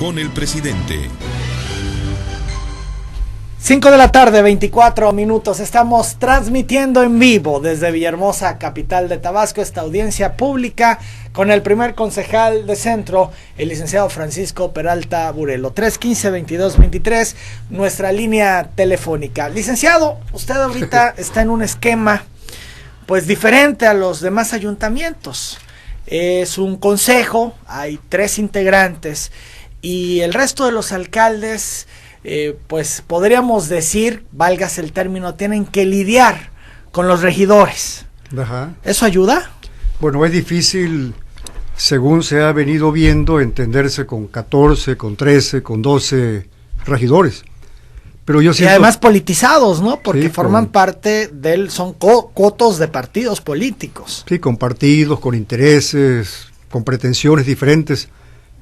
con el presidente. 5 de la tarde, 24 minutos. Estamos transmitiendo en vivo desde Villahermosa, capital de Tabasco, esta audiencia pública con el primer concejal de Centro, el licenciado Francisco Peralta Burelo. 315-2223, nuestra línea telefónica. Licenciado, usted ahorita está en un esquema pues diferente a los demás ayuntamientos. Es un consejo, hay 3 integrantes y el resto de los alcaldes... pues podríamos decir, válgase el término, tienen que lidiar con los regidores. Ajá. ¿Eso ayuda? Bueno, es difícil, según se ha venido viendo, entenderse con 14, con 13, con 12 regidores. Pero yo siento... Y además politizados, ¿no? Porque sí, forman parte del... son cotos de partidos políticos. Sí, con partidos, con intereses, con pretensiones diferentes.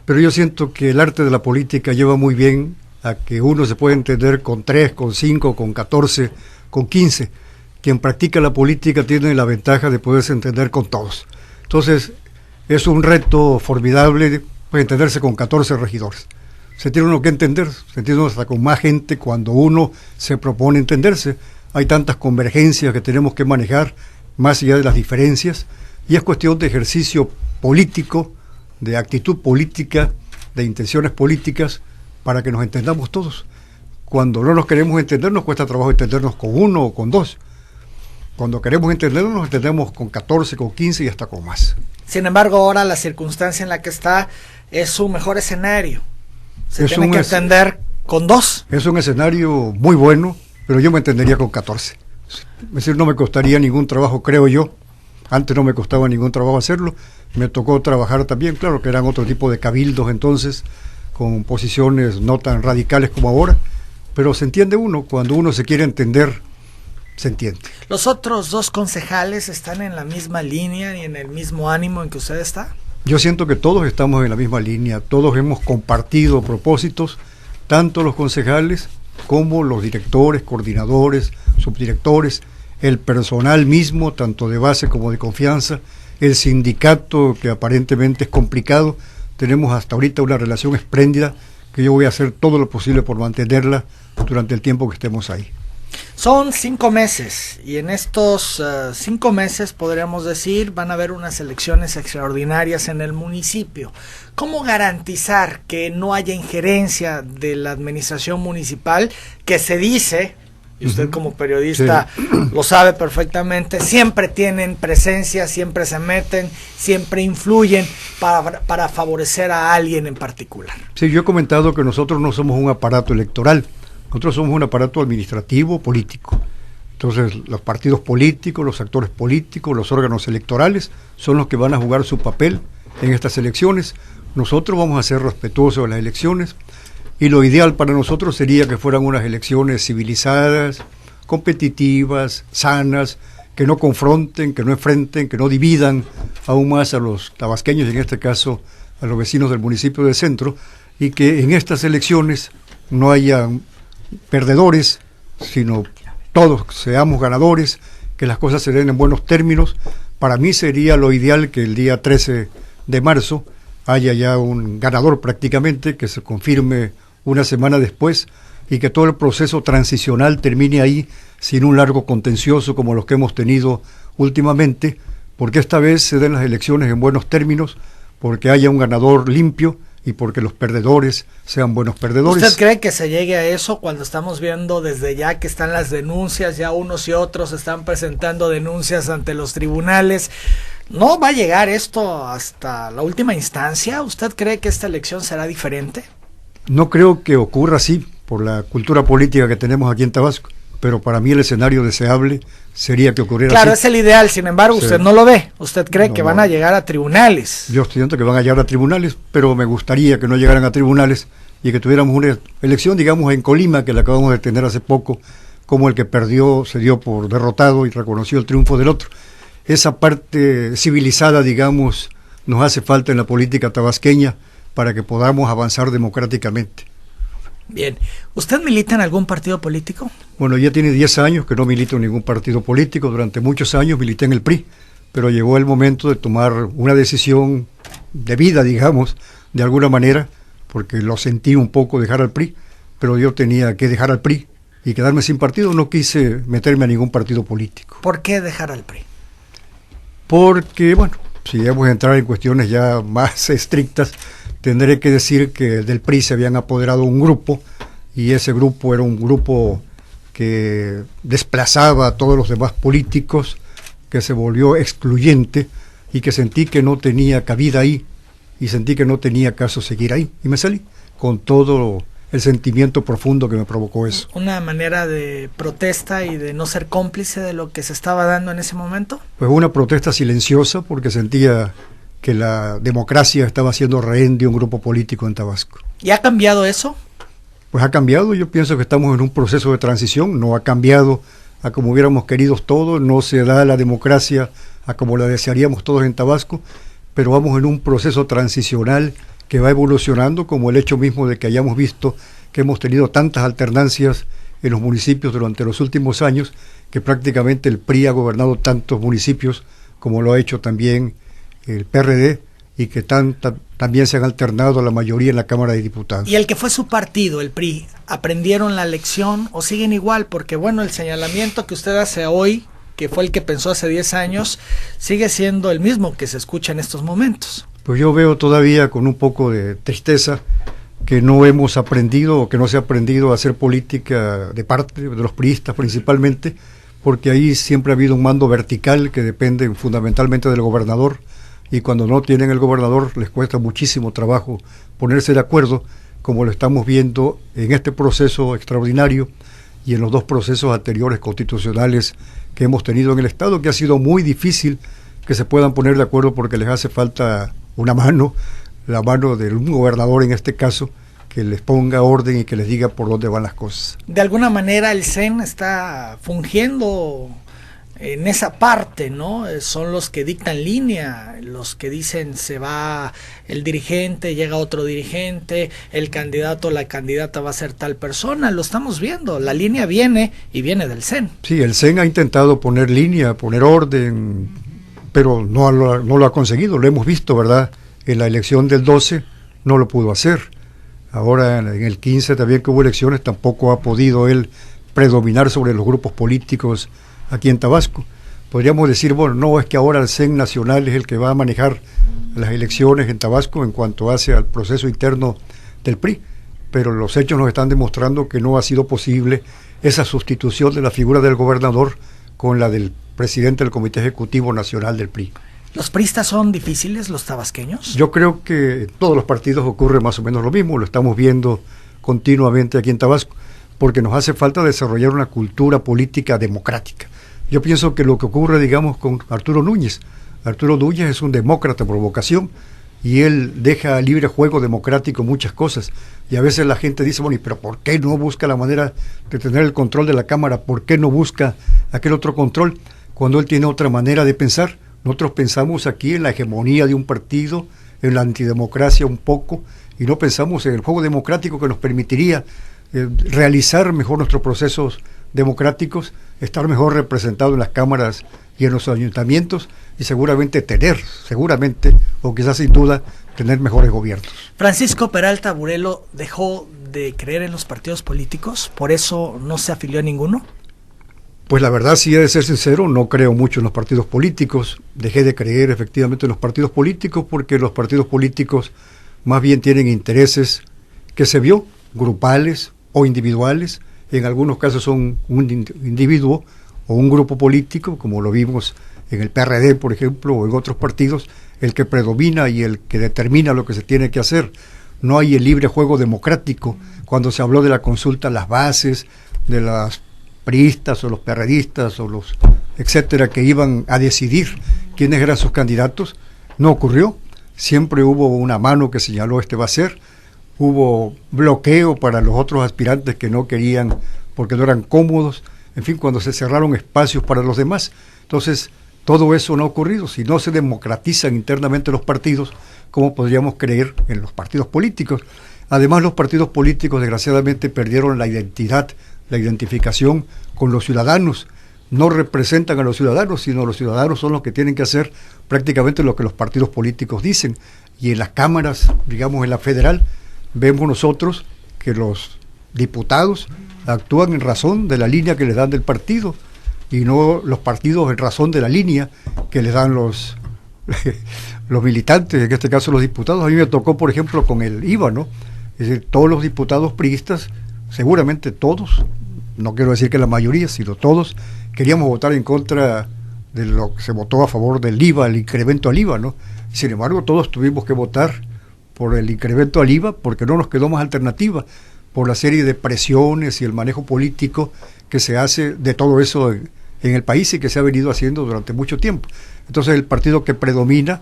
Pero yo siento que el arte de la política lleva muy bien a que uno se puede entender con 3, con 5, con 14, con 15. Quien practica la política tiene la ventaja de poderse entender con todos. Entonces, es un reto formidable entenderse con 14 regidores. Se tiene uno que entender, se entiende hasta con más gente cuando uno se propone entenderse. Hay tantas convergencias que tenemos que manejar, más allá de las diferencias, y es cuestión de ejercicio político, de actitud política, de intenciones políticas, para que nos entendamos todos. Cuando no nos queremos entender, nos cuesta trabajo entendernos con 1 o con 2. Cuando queremos entendernos, nos entendemos con 14, con 15 y hasta con más. Sin embargo, ahora la circunstancia en la que está es su mejor escenario. Se tiene que entender con 2. Es un escenario muy bueno, pero yo me entendería con 14. Es decir, no me costaría ningún trabajo, creo yo. Antes no me costaba ningún trabajo hacerlo. Me tocó trabajar también, claro que eran otro tipo de cabildos entonces, con posiciones no tan radicales como ahora, pero se entiende uno, cuando uno se quiere entender, se entiende. ¿Los otros 2 concejales están en la misma línea y en el mismo ánimo en que usted está? Yo siento que todos estamos en la misma línea, todos hemos compartido propósitos, tanto los concejales como los directores, coordinadores, subdirectores, el personal mismo, tanto de base como de confianza, el sindicato, que aparentemente es complicado. Tenemos hasta ahorita una relación espléndida que yo voy a hacer todo lo posible por mantenerla durante el tiempo que estemos ahí. Son 5 meses y en estos 5 meses, podríamos decir, van a haber unas elecciones extraordinarias en el municipio. ¿Cómo garantizar que no haya injerencia de la administración municipal que se dice... y usted como periodista sí lo sabe perfectamente, siempre tienen presencia, siempre se meten, siempre influyen para favorecer a alguien en particular? Sí, yo he comentado que nosotros no somos un aparato electoral, nosotros somos un aparato administrativo, político. Entonces, los partidos políticos, los actores políticos, los órganos electorales son los que van a jugar su papel en estas elecciones. Nosotros vamos a ser respetuosos de las elecciones. Y lo ideal para nosotros sería que fueran unas elecciones civilizadas, competitivas, sanas, que no confronten, que no enfrenten, que no dividan aún más a los tabasqueños, y en este caso a los vecinos del municipio de Centro, y que en estas elecciones no haya perdedores, sino todos seamos ganadores, que las cosas se den en buenos términos. Para mí sería lo ideal que el día 13 de marzo haya ya un ganador prácticamente, que se confirme una semana después, y que todo el proceso transicional termine ahí sin un largo contencioso como los que hemos tenido últimamente, porque esta vez se den las elecciones en buenos términos, porque haya un ganador limpio y porque los perdedores sean buenos perdedores. ¿Usted cree que se llegue a eso cuando estamos viendo desde ya que están las denuncias, ya unos y otros están presentando denuncias ante los tribunales? ¿No va a llegar esto hasta la última instancia? ¿Usted cree que esta elección será diferente? No creo que ocurra así, por la cultura política que tenemos aquí en Tabasco, pero para mí el escenario deseable sería que ocurriera claro, así. Es el ideal, sin embargo, sí. Usted no lo ve. ¿Usted cree no, que van a llegar a tribunales? Yo siento que van a llegar a tribunales, pero me gustaría que no llegaran a tribunales y que tuviéramos una elección, digamos, en Colima, que la acabamos de tener hace poco, como el que perdió se dio por derrotado y reconoció el triunfo del otro. Esa parte civilizada, digamos, nos hace falta en la política tabasqueña para que podamos avanzar democráticamente. Bien. ¿Usted milita en algún partido político? Bueno, ya tiene 10 años que no milito en ningún partido político. Durante muchos años milité en el PRI, pero llegó el momento de tomar una decisión de vida, digamos, de alguna manera, porque lo sentí un poco dejar al PRI, pero yo tenía que dejar al PRI y quedarme sin partido. No quise meterme a ningún partido político. ¿Por qué dejar al PRI? Porque, bueno, si debemos entrar en cuestiones ya más estrictas, tendré que decir que del PRI se habían apoderado un grupo, y ese grupo era un grupo que desplazaba a todos los demás políticos, que se volvió excluyente, y que sentí que no tenía cabida ahí, y sentí que no tenía caso seguir ahí, y me salí con todo el sentimiento profundo que me provocó eso. ¿Una manera de protesta y de no ser cómplice de lo que se estaba dando en ese momento? Pues una protesta silenciosa, porque sentía que la democracia estaba siendo rehén de un grupo político en Tabasco. ¿Y ha cambiado eso? Pues ha cambiado. Yo pienso que estamos en un proceso de transición. No ha cambiado a como hubiéramos querido todos, no se da la democracia a como la desearíamos todos en Tabasco, pero vamos en un proceso transicional que va evolucionando, como el hecho mismo de que hayamos visto que hemos tenido tantas alternancias en los municipios durante los últimos años, que prácticamente el PRI ha gobernado tantos municipios como lo ha hecho también el PRD, y que también se han alternado la mayoría en la Cámara de Diputados. ¿Y el que fue su partido, el PRI, aprendieron la lección o siguen igual? Porque bueno, el señalamiento que usted hace hoy, que fue el que pensó hace 10 años, sigue siendo el mismo que se escucha en estos momentos. Pues yo veo todavía con un poco de tristeza que no hemos aprendido, o que no se ha aprendido a hacer política de parte de los priistas principalmente, porque ahí siempre ha habido un mando vertical que depende fundamentalmente del gobernador, y cuando no tienen el gobernador les cuesta muchísimo trabajo ponerse de acuerdo, como lo estamos viendo en este proceso extraordinario y en los dos procesos anteriores constitucionales que hemos tenido en el Estado, que ha sido muy difícil que se puedan poner de acuerdo, porque les hace falta una mano, la mano de un gobernador en este caso, que les ponga orden y que les diga por dónde van las cosas. De alguna manera el CEN está fungiendo en esa parte, ¿no? Son los que dictan línea, los que dicen se va el dirigente, llega otro dirigente, el candidato o la candidata va a ser tal persona. Lo estamos viendo, la línea viene y viene del CEN. Sí, el CEN ha intentado poner línea, poner orden, pero no lo ha conseguido. Lo hemos visto, ¿verdad? En la elección del 12 no lo pudo hacer. Ahora en el 15 también que hubo elecciones, tampoco ha podido él predominar sobre los grupos políticos aquí en Tabasco. Podríamos decir, bueno, no, es que ahora el CEN nacional es el que va a manejar las elecciones en Tabasco en cuanto hace al proceso interno del PRI, pero los hechos nos están demostrando que no ha sido posible esa sustitución de la figura del gobernador con la del presidente del Comité Ejecutivo Nacional del PRI. ¿Los priistas son difíciles, los tabasqueños? Yo creo que en todos los partidos ocurre más o menos lo mismo, lo estamos viendo continuamente aquí en Tabasco, porque nos hace falta desarrollar una cultura política democrática. Yo pienso que lo que ocurre, digamos, con Arturo Núñez es un demócrata por vocación, y él deja libre juego democrático muchas cosas, y a veces la gente dice, bueno, pero ¿por qué no busca la manera de tener el control de la Cámara? ¿Por qué no busca aquel otro control? Cuando él tiene otra manera de pensar. Nosotros pensamos aquí en la hegemonía de un partido, en la antidemocracia un poco, y no pensamos en el juego democrático que nos permitiría realizar mejor nuestros procesos democráticos, estar mejor representados en las cámaras y en los ayuntamientos, y seguramente, o quizás sin duda, tener mejores gobiernos. Francisco Peralta Burelo dejó de creer en los partidos políticos, ¿por eso no se afilió a ninguno? Pues la verdad, si he de ser sincero, no creo mucho en los partidos políticos. Dejé de creer efectivamente en los partidos políticos, porque los partidos políticos más bien tienen intereses que se vio, grupales o individuales. En algunos casos son un individuo o un grupo político, como lo vimos en el PRD, por ejemplo, o en otros partidos, el que predomina y el que determina lo que se tiene que hacer. No hay el libre juego democrático. Cuando se habló de la consulta, las bases de las priistas o los perredistas o los etcétera que iban a decidir quiénes eran sus candidatos, no ocurrió. Siempre hubo una mano que señaló este va a ser, hubo bloqueo para los otros aspirantes que no querían porque no eran cómodos, en fin, cuando se cerraron espacios para los demás. Entonces todo eso no ha ocurrido. Si no se democratizan internamente los partidos, ¿cómo podríamos creer en los partidos políticos? Además, los partidos políticos desgraciadamente perdieron la identidad, la identificación con los ciudadanos. No representan a los ciudadanos, sino los ciudadanos son los que tienen que hacer prácticamente lo que los partidos políticos dicen. Y en las cámaras, digamos en la federal, vemos nosotros que los diputados actúan en razón de la línea que les dan del partido y no los partidos en razón de la línea que les dan los militantes, en este caso los diputados. A mí me tocó, por ejemplo, con el IVA, ¿no? Es decir, todos los diputados priistas, seguramente todos, no quiero decir que la mayoría, sino todos, queríamos votar en contra de lo que se votó a favor del IVA, el incremento al IVA, ¿no? Sin embargo, todos tuvimos que votar por el incremento al IVA porque no nos quedó más alternativa, por la serie de presiones y el manejo político que se hace de todo eso en el país y que se ha venido haciendo durante mucho tiempo. Entonces el partido que predomina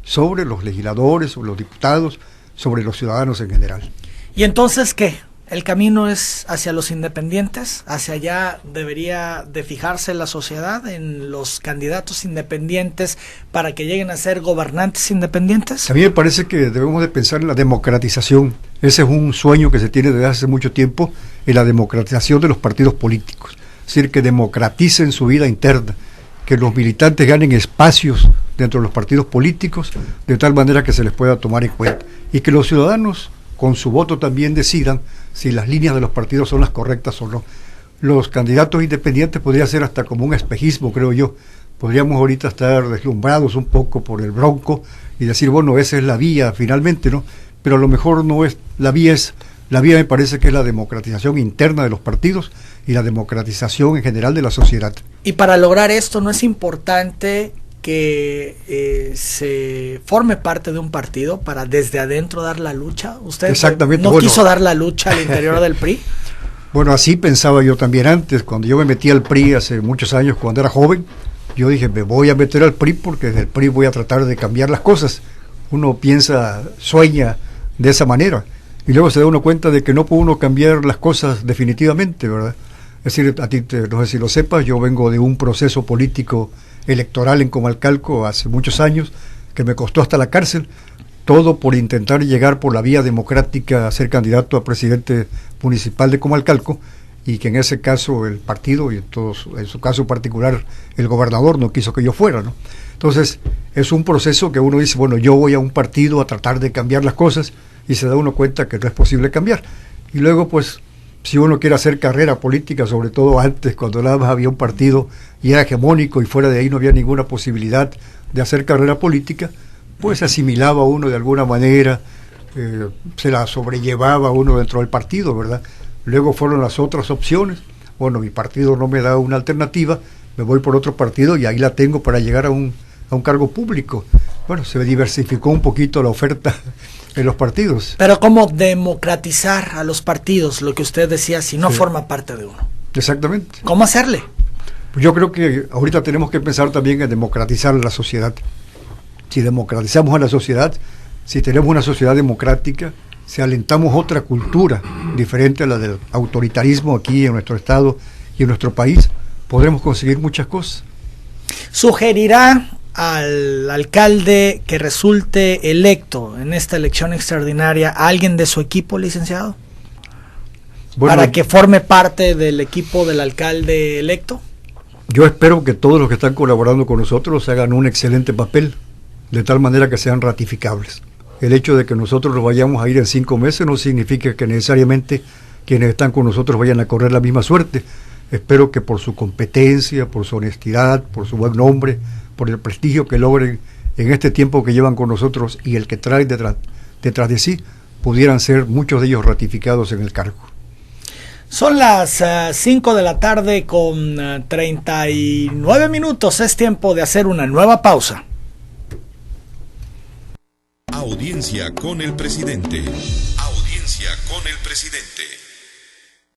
sobre los legisladores, sobre los diputados, sobre los ciudadanos en general. ¿Y entonces qué? ¿El camino es hacia los independientes? ¿Hacia allá debería de fijarse la sociedad en los candidatos independientes para que lleguen a ser gobernantes independientes? A mí me parece que debemos de pensar en la democratización. Ese es un sueño que se tiene desde hace mucho tiempo, en la democratización de los partidos políticos. Es decir, que democraticen su vida interna, que los militantes ganen espacios dentro de los partidos políticos, de tal manera que se les pueda tomar en cuenta. Y que los ciudadanos, con su voto, también decidan si las líneas de los partidos son las correctas o no. Los candidatos independientes podría ser hasta como un espejismo, creo yo. Podríamos ahorita estar deslumbrados un poco por el Bronco y decir, bueno, esa es la vía finalmente, ¿no? Pero a lo mejor no es la vía, me parece que es la democratización interna de los partidos y la democratización en general de la sociedad. Y para lograr esto, ¿no es importante que se forme parte de un partido para desde adentro dar la lucha? ¿Usted no quiso dar la lucha al interior del PRI? Bueno, así pensaba yo también antes. Cuando yo me metí al PRI hace muchos años, cuando era joven, yo dije, me voy a meter al PRI porque desde el PRI voy a tratar de cambiar las cosas. Uno piensa, sueña de esa manera, y luego se da uno cuenta de que no puede uno cambiar las cosas definitivamente, ¿verdad? Es decir, a ti, no sé si lo sepas, yo vengo de un proceso político electoral en Comalcalco hace muchos años, que me costó hasta la cárcel, todo por intentar llegar por la vía democrática a ser candidato a presidente municipal de Comalcalco, y que en ese caso el partido, y en su caso particular el gobernador, no quiso que yo fuera, ¿no? Entonces es un proceso que uno dice, bueno, yo voy a un partido a tratar de cambiar las cosas, y se da uno cuenta que no es posible cambiar. Y luego, pues, si uno quiere hacer carrera política, sobre todo antes, cuando nada más había un partido y era hegemónico y fuera de ahí no había ninguna posibilidad de hacer carrera política, pues asimilaba uno de alguna manera, se la sobrellevaba uno dentro del partido, ¿verdad? Luego fueron las otras opciones. Bueno, mi partido no me da una alternativa, me voy por otro partido y ahí la tengo para llegar a un cargo público. Bueno, se diversificó un poquito la oferta en los partidos. Pero ¿cómo democratizar a los partidos? Lo que usted decía, si no forma parte de uno. Exactamente. ¿Cómo hacerle? Pues yo creo que ahorita tenemos que pensar también en democratizar la sociedad. Si democratizamos a la sociedad, si tenemos una sociedad democrática, si alentamos otra cultura diferente a la del autoritarismo aquí en nuestro estado y en nuestro país, podremos conseguir muchas cosas. ¿Sugerirá al alcalde que resulte electo en esta elección extraordinaria a alguien de su equipo, licenciado? Bueno, para que forme parte del equipo del alcalde electo. Yo espero que todos los que están colaborando con nosotros hagan un excelente papel, de tal manera que sean ratificables. El hecho de que nosotros nos vayamos a ir en 5 meses no significa que necesariamente quienes están con nosotros vayan a correr la misma suerte. Espero que por su competencia, por su honestidad, por su buen nombre, por el prestigio que logren en este tiempo que llevan con nosotros y el que traen detrás de sí, pudieran ser muchos de ellos ratificados en el cargo. Son las 5 de la tarde con 39 minutos. Es tiempo de hacer una nueva pausa. Audiencia con el presidente. Audiencia con el presidente.